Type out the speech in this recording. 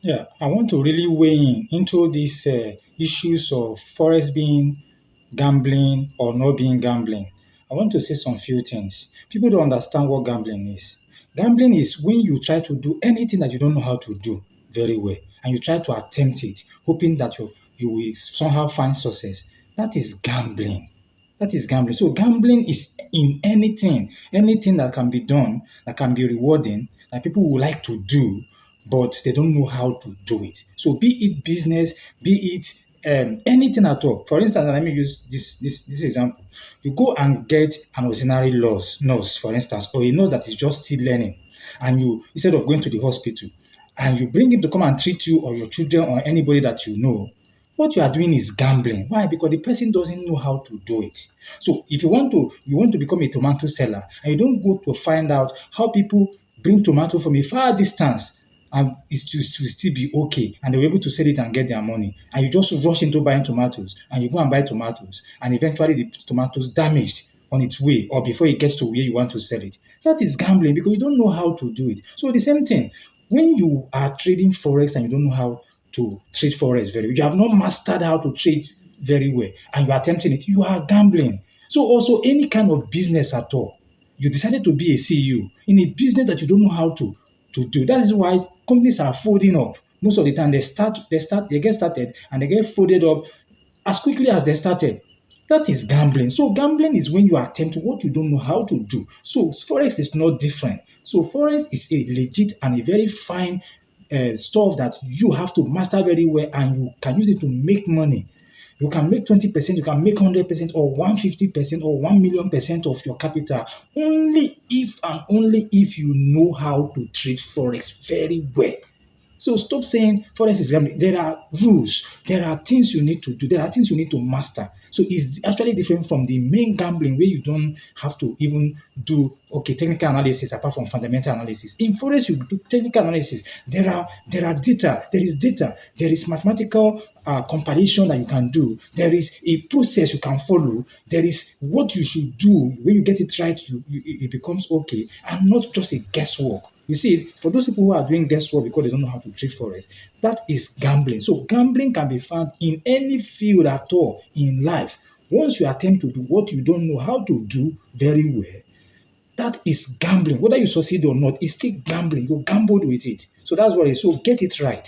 Yeah, I want to really weigh in into these issues of forex being gambling or not being gambling. I want to say some few things. People don't understand what gambling is. Gambling is when you try to do anything that you don't know how to do very well, and you try to attempt it, hoping that you will somehow find success. That is gambling. That is gambling. So gambling is in anything that can be done, that can be rewarding, that people would like to do, but they don't know how to do it. So be it business, be it anything at all. For instance, let me use this example. You go and get an auxiliary nurse, for instance, or a nurse that is just still learning, and you instead of going to the hospital, and you bring him to come and treat you or your children or anybody that you know, what you are doing is gambling. Why? Because the person doesn't know how to do it. So if you want to become a tomato seller and you don't go to find out how people bring tomato from a far distance and will still be okay and they're able to sell it and get their money, and you just rush into buying tomatoes and you go and buy tomatoes and eventually the tomatoes damaged on its way or before it gets to where you want to sell it. That is gambling because you don't know how to do it. So the same thing, when you are trading forex and you don't know how to trade forex very well, you have not mastered how to trade very well, and you are attempting it, you are gambling. So also any kind of business at all, you decided to be a CEO in a business that you don't know how to do. That is why companies are folding up. Most of the time they get started and they get folded up as quickly as they started. That is gambling. So gambling is when you attempt what you don't know how to do. So forex is not different. So forex is a legit and a very fine stuff that you have to master very well, and you can use it to make money. You can make 20%, you can make 100% or 150% or 1,000,000% of your capital only if and only if you know how to trade forex very well. So stop saying forex is gambling. There are rules. There are things you need to do. There are things you need to master. So it's actually different from the main gambling where you don't have to even do technical analysis apart from fundamental analysis. In forex, you do technical analysis. There are data. There is data. There is mathematical comparison that you can do. There is a process you can follow. There is what you should do. When you get it right, it becomes okay, and not just a guesswork. You see, for those people who are doing guesswork because they don't know how to trade forex, that is gambling. So gambling can be found in any field at all in life. Once you attempt to do what you don't know how to do very well, that is gambling. Whether you succeed or not, it's still gambling. You gambled with it. So that's what it is. So get it right.